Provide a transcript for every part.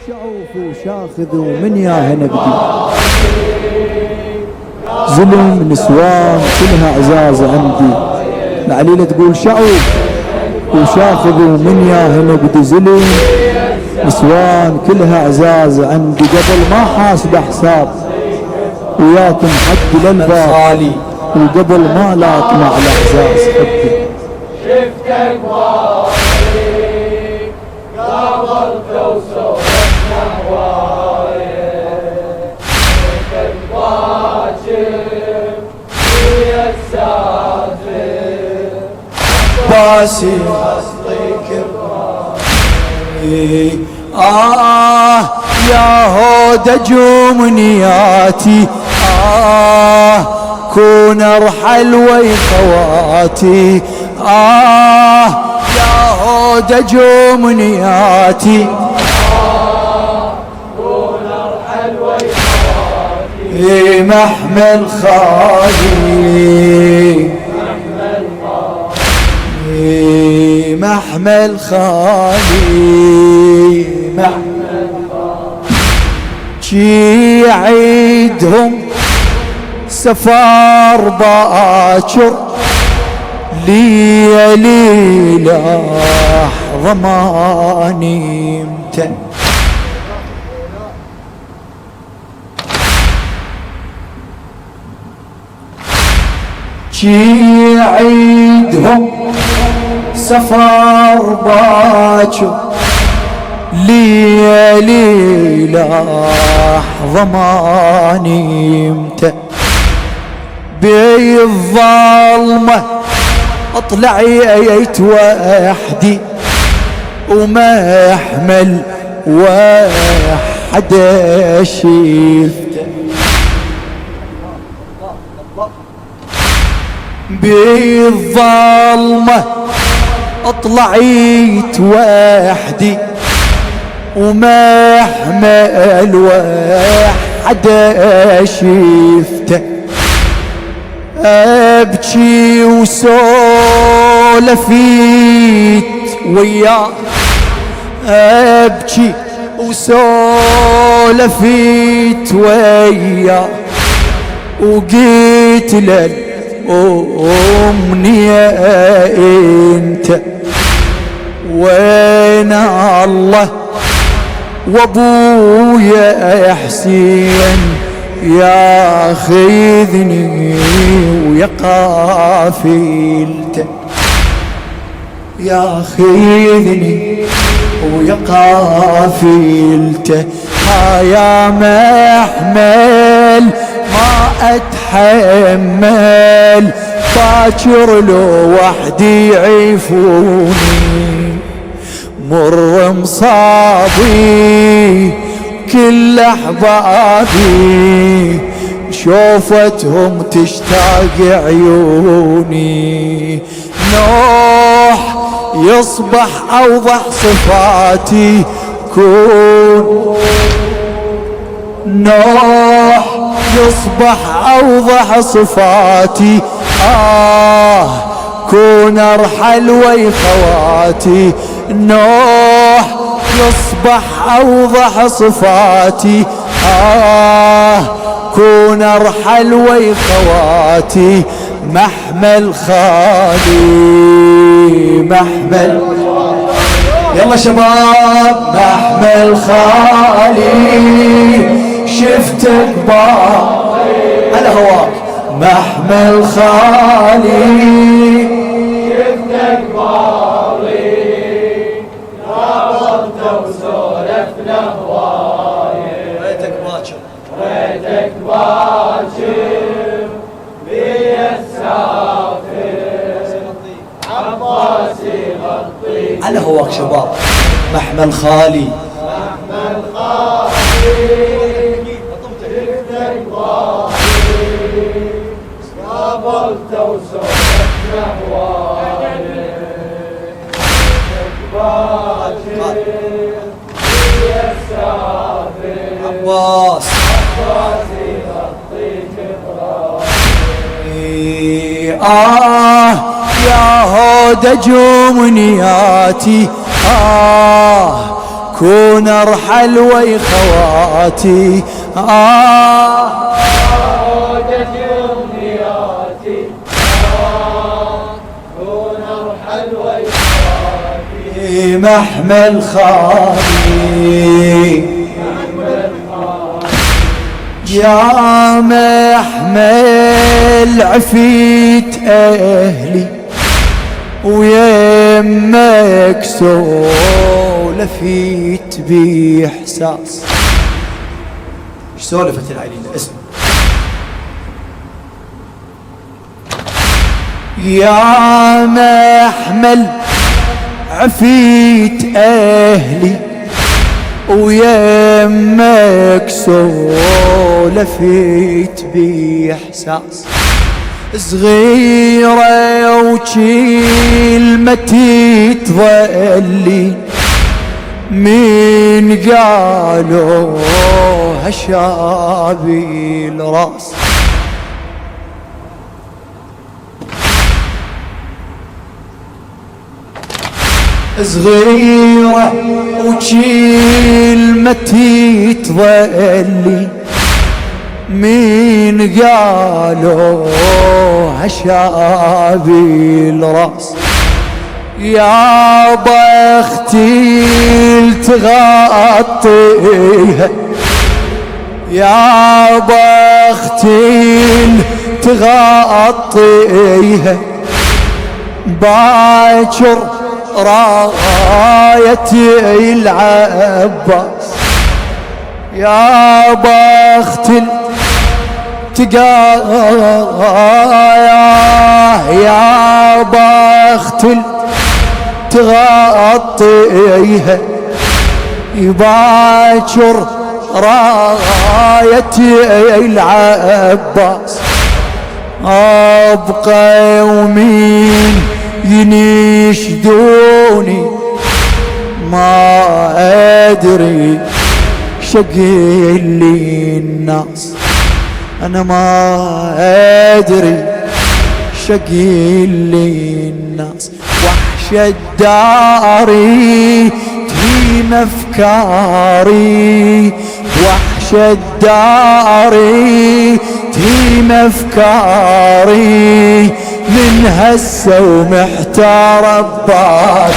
شعوف وشاخذ ومن ياها نبدي، ظلم نسوان كلها عزاز عندي. العليلة تقول شعوف وشاخذ ومن ياها نبدي، ظلم نسوان كلها عزاز عندي. قبل ما حاسب حساب وياكم حد للباب، وقبل ما لا اطمع الاعزاز حبي. شفتك واعي قبل توصف نهواي، شفتك باكر ويا السافر باسي اصلي كبراني. يا هود جمنياتي، كون ارحل وي خواتي. يا هود جمنياتي، كون ارحل وي خواتي. محمل خالي، محمل خالي، محمل شي عيدهم سفار باكر، ليلي لحظة ما نمت. شي عيدهم سفر باكر، ليلي لحظة ما نمت. بالظلمة اطلعيت وحدي، وما احمل واحد شفته. بالظلمة اطلعيت وحدي، وما احمل واحد شفته. ابكي وسولفيت وياه، ابكي وسولفيت وياه، وقلت له أمنية انت وين الله وابويا حسين، ياخذني ويا قافلته، ياخذني ويا قافلته. يا محمل ما اتحمل، باكر لو وحدي يعيفوني، مر مصابي كل احبابي، شوفتهم تشتاق عيوني. نوح يصبح اوضح صفاتي، كون نوح يصبح اوضح صفاتي. كون ارحل وي خواتي، نوح يصبح اوضح صفاتي. كون ارحل وي خواتي، محمل خالي، محمل. يلا شباب، محمل خالي، شفتك باقي على هواك. محمل خالي، شفتك باقي قابلت وسولفنا هواي. ريتك باكر، ريتك باكر بيا السافر، عباسي غطي على هواك شباب. محمل خالي، محمل خالي، شفتك باقي قابلت وسولفنا هواي. ريتك باكر بيا السافر، عباس عباسي غطي كبراني. يا هود جمنياتي، كون ارحل ويا خواتي عودت أمنياتي كون أرحل وياك محمل خالي يا محمل عفيت أهلي ويمك سولفيت بإحساس. ايش سولفت العليلة؟ اسمع. يا محمل عفيت أهلي ويمك سولفيت بإحساس. صغيرة وكلمتي تظلي من قالوا هشابي الراس. صغيرة وكلمتي تظلي من قالوا هشابي الراس. يا بختي تغطيها يا بختي تغطيها باكر رايتي العباس. يا بخت يا بخت تغطيها باكر رايتي العباس. ابقى ومين ينشدوني ما ادري شقي لي الناس. انا ما ادري شقي لي الناس. وحشة داري تهيم افكاري وحشة داري تهيم افكاري من هسه ومحتار بباك.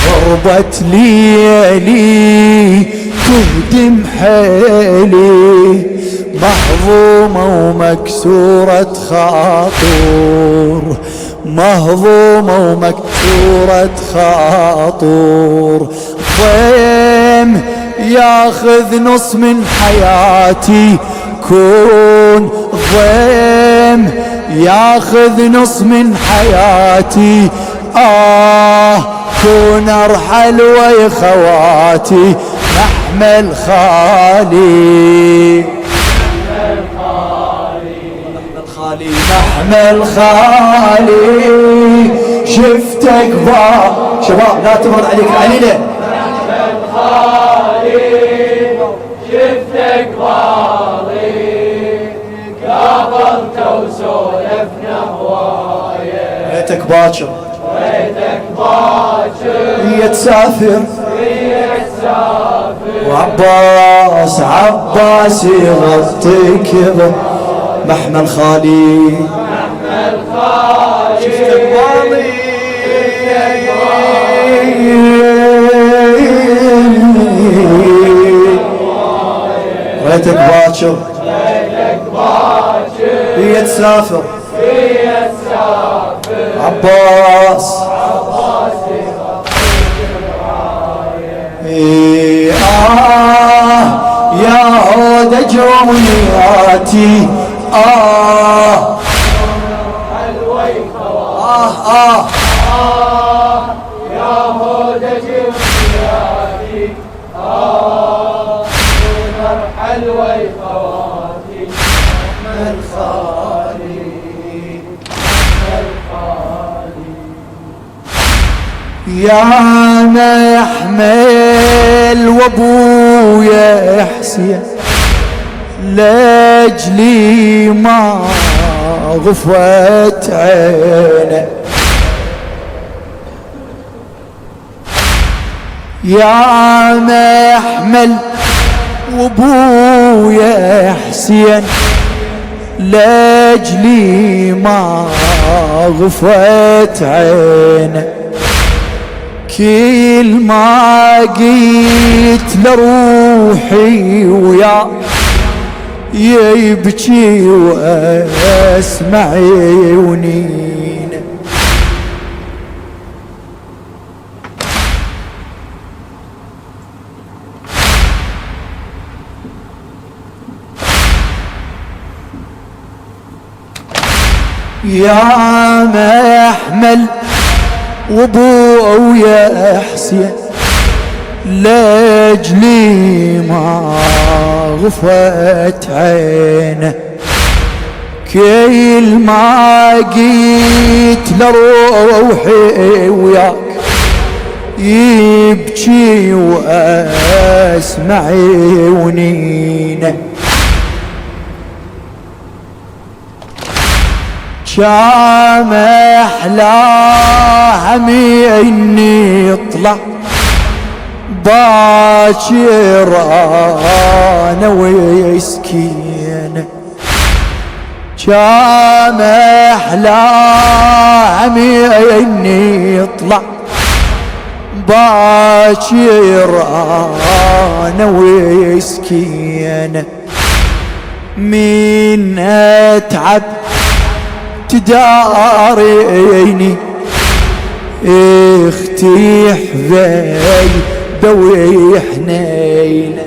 غربت ليلي تهدم حيلي مهضومة ومكسورة خاطر مهضومة ومكسورة خاطر. ضيم ياخذ نص من حياتي كون ضيم ياخذ نص من حياتي. كون ارحل ويا خواتي محمل خالي محمل خالي. شفتك شباب لا تمر عليك العليلة. محمل خالي شفتك باغي قابلت وسولفنا هواية. ريتك باكر ريتك باكر هي تسافر وعباس عباس يغطيك محمل خالي محمل خالي شفتك باغي ريتك باكر هي تسافر عباس يا عود جمياتي يا هود جمياتي نرحل ويخواتي محمل خالي يا محمل وابويا حسين لاجلي ما غفوت عينه. يا محمل وابويا حسين لاجلي ما غفت عينه، كل ما قيت لروحي ويا يبكي واسمع عيونينا. يا محمل وابويا حسين لاجلي ما غفت عينه، كل ما قيت لروحي وياك يبكي واسمع عيونينا. كان احلى همي اني اطلع باكر انا ويسكين، كان احلى همي اني اطلع باكر انا ويسكين. من اتعب تداريني اختي حبيبة وحنينة،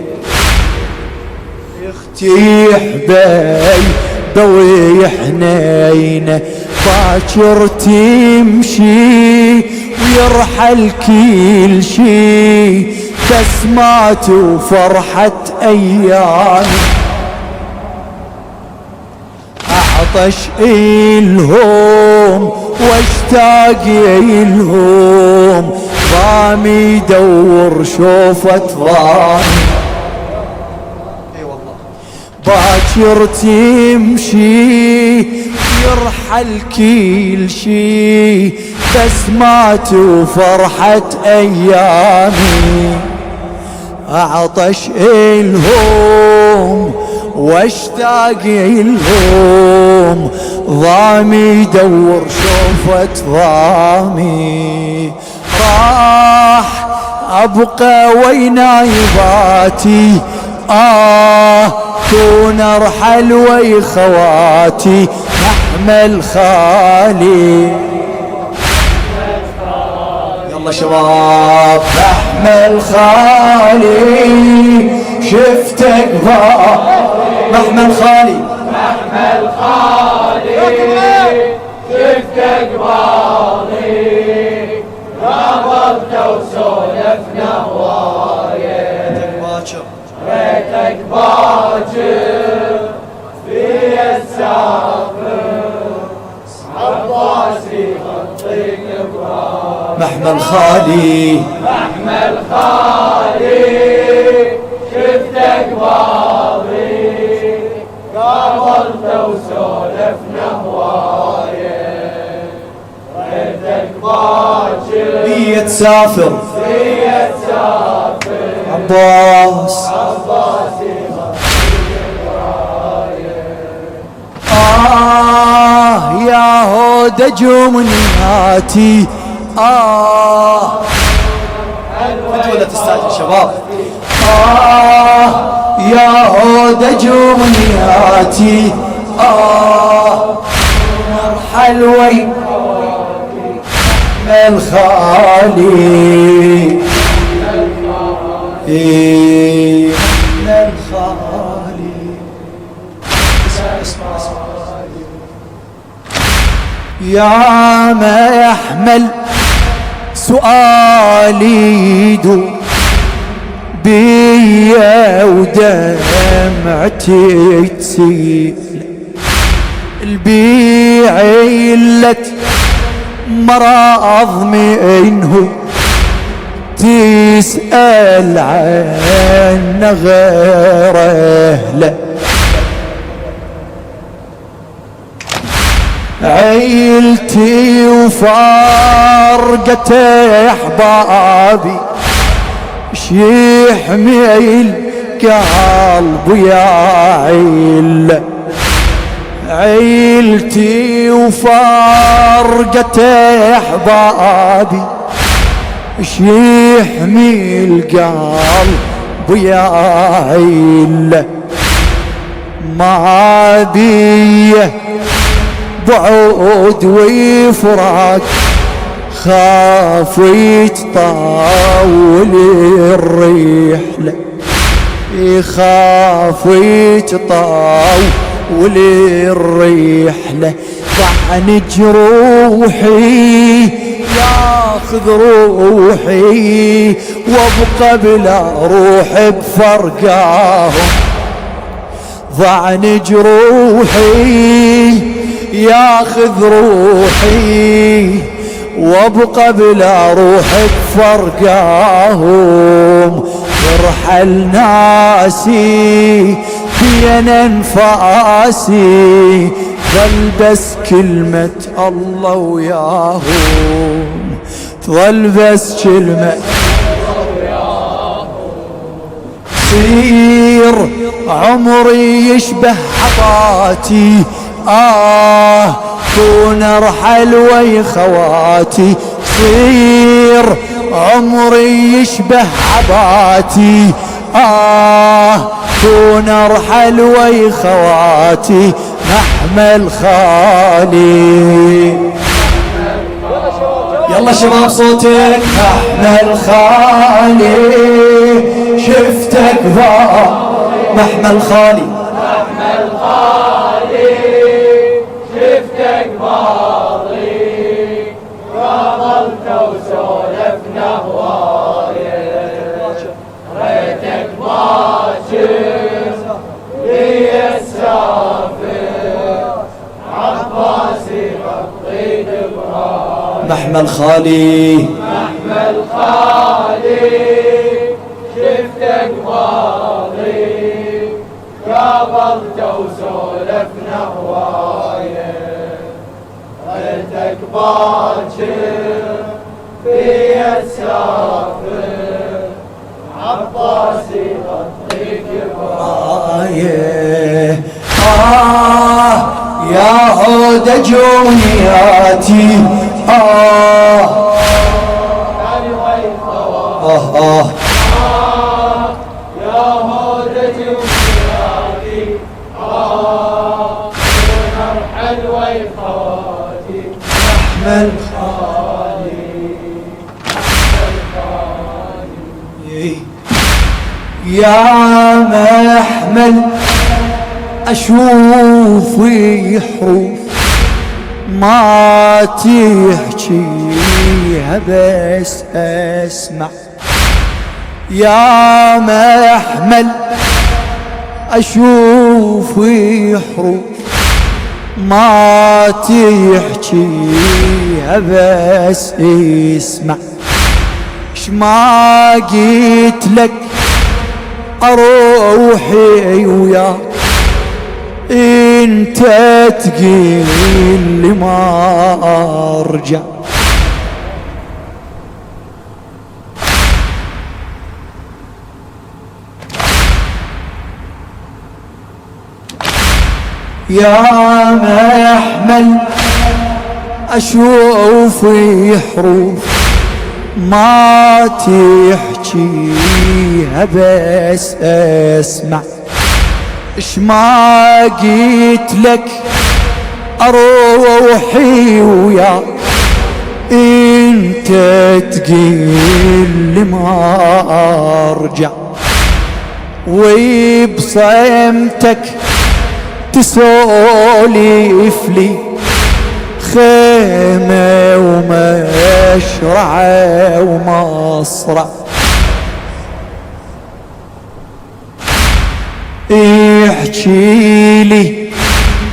اختي حبيبة وحنينة، باكر تمشي ويرحل كل شي، بسمات وفرحة ايامي عطش إلهم واشتاق إلهم، ضامي يدور شوفة ضامي. اي والله باكر تمشي يرحل كل شي، بسمات وفرحة أيامي عطش إلهم واشتاق إلهم، ضامي يدور شوفة ضامي. راح أبقى وينايباتي كون أرحل وي خواتي، محمل خالي يلا شباب، محمل خالي شفتك محمل خالي، محمل خالي شفتك باضي، قابلت وسولفنا هواية، ريتك باكر في السافر، عباسي خطيك براي. محمل خالي محمل خالي شفتك باضي، قابلت وسولفنا هواية، ريتك باكر بيه تسافر عباس عباسي يا هود جمنياتي ولا تستعجل شباب. يا هود جمنياتي مرحل وي من خالي من خالي. يا محمل سؤالي يدور بيا ودمعتي تسيل، البيع علت مرض منه تسأل عنه غير أهله، عيلتي وفارقت احبابي شيحمي القلب يا عيلتي وفارقة احبابي، شيحمي القلب يا عيلة ما بي بعود وفراق، خاف يتطاول الرحلة، يخاف يتطاول الرحلة، طعن جروحي ياخذ روحي وابقى بلا روح بفرقاهم، ضعن جروحي ياخذ روحي وابقى بلا روح بفرقاهم، يرحل ناسي بين انفاسي، ظل بس كلمة الله وياهم، ظل بس كلمة صير عمري يشبه عطاتي، كون ارحل ويا خواتي، صير عمري يشبه عباتي، كون ارحل ويا خواتي، محمل خالي. يلا شباب صوتك. محمل خالي شفتك محمل خالي، محمل خالي شفتك باضي، قابلت وسولفنا هوايه، ريتك باكر لي السافر، عباسي غطيت براي. محمل خالي، محمل خالي شفتك باضي، قابلت وسولفنا هوايه، ريتك باكر في السافر، عباسي غطيك برايه. يا عود جونياتي، يا هودة وميلادي، ونرحل ويا خواتي، محمل خالي. يا محمل اشوف حروف ما تحكيها بس اسمع، يا محمل اشوف حروف ما تحكيها بس اسمع، شما قلت لك اروحي وياك انت تقول لي ما ارجع، يا محمل اشوف حروف ما تحكيها بس اسمع، ما قلت لك اروحي وياك انت تقول لي ما ارجع، وبصمتك تسولف لي خيمة ومشرعة ومصرع، احكي لي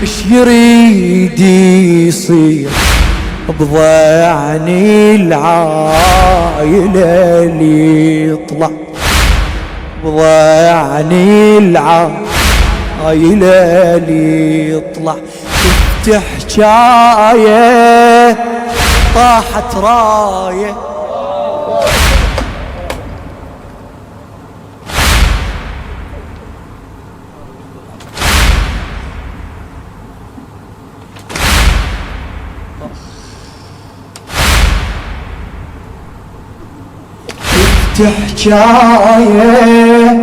اش يريد يصير بضعني العايلة اللي يطلع، بضعني العايلة اللي يطلع، شفت حكاية طاحت راية، حكاية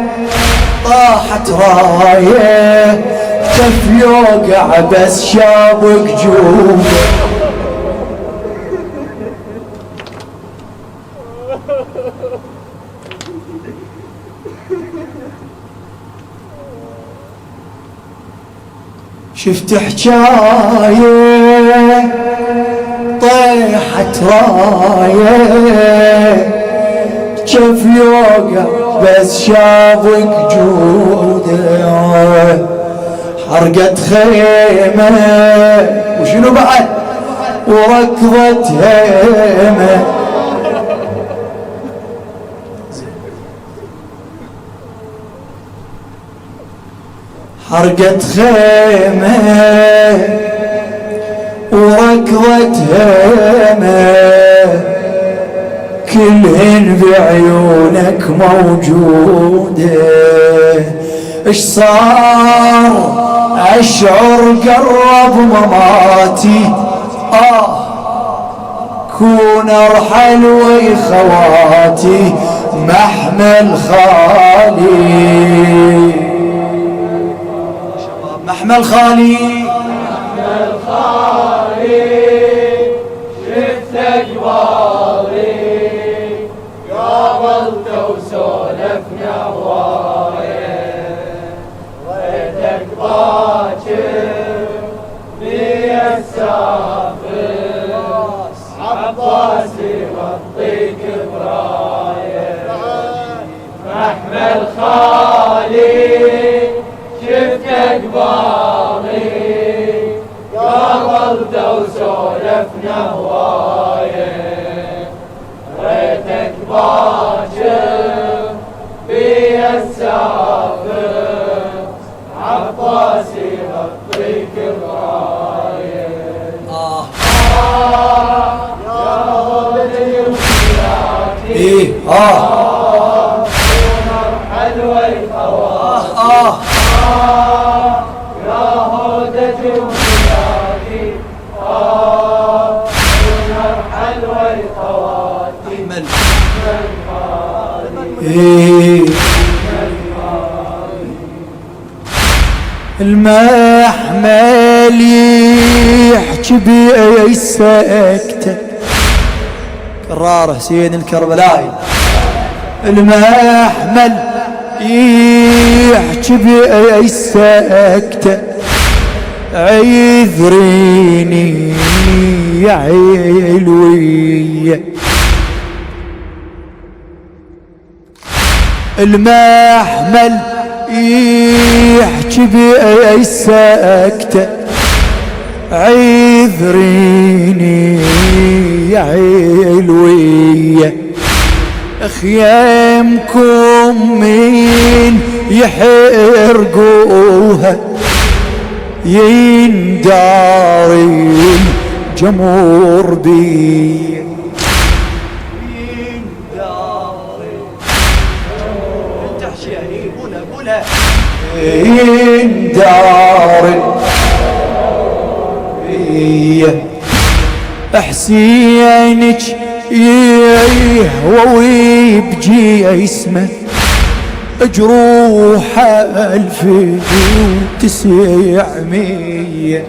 طاحت راية كف يوقع بس شابك جوده شفت حكاية طيحت راية كيف يوقع بس شابك جوده حرقت خيمة وشنو بعد وركضت هيمة حرقت خيمة وركضت هيمة كلهن بعيونك موجودة اش صار اشعر قرب مماتي كون ارحل وي خواتي محمل خالي محمل خالي محمل خالي شفتك بالي قابلت وسولفنا هوايه ريتك باكر بي السافر عباسي وطيك برايه محمل خالي شفتك بالي قابلت وسولفنا هوايه ريتك باكر بي السافر عباسي غطيك برايه يا ولدي وحياتي ونرحل والخواتي يا هودتي وحياتي ونرحل والخواتي المحمل يحكي بي سكته كرار حسين الكربلائي المحمل يحكي بي سكته عذريني يا علوية المحمل يحكي بي سكته عذريني يا علوية خيامكم مين يحرقوها يندارين جمهور بي يندارين حسينك يهوى ويبجي اسمه جروح 1900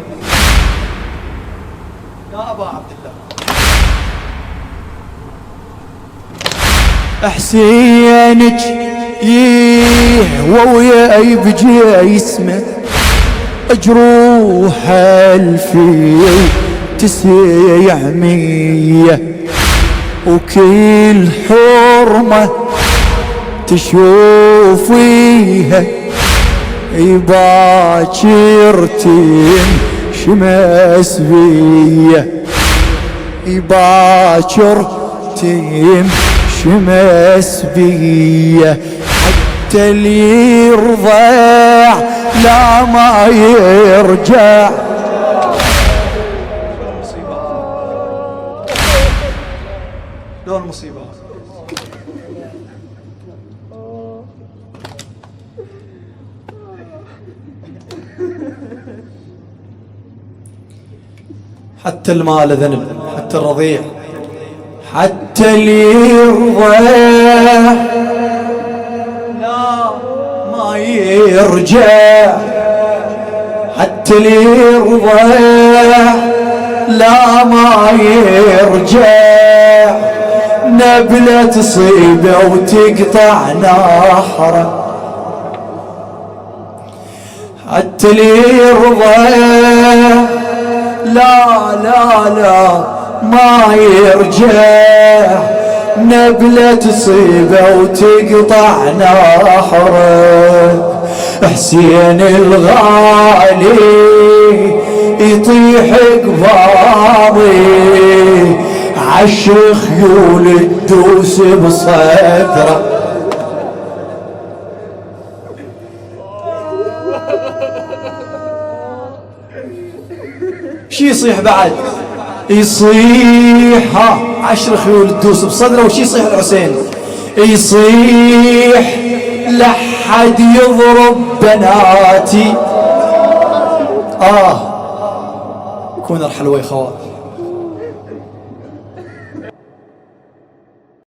يا أبا عبد الله حسينك يهوى ويبجي اسمه جروح 1900 وكل حرمة تشوفيها باكر تنشمس بيه باكر تنشمس بيه حتى اللي يرضع لا ما يرجع دون مصيبة حتى المال ذنب حتى الرضيع حتى اللي يرضع لا ما يرجع حتى اللي يرضى لا ما يرجع نبلة تصيبه وتقطع نحره حتى اللي يرضى لا لا لا ما يرجع نبلة تصيبه وتقطع نحره حسين الغالي يطيح قباضي عشر خيول تدوس بصدره شي يصيح بعد يصيح عشر خيول تدوس بصدره وشي يصيح الحسين يصيح لحد يضرب بناتي يكون الحلوة يا خوات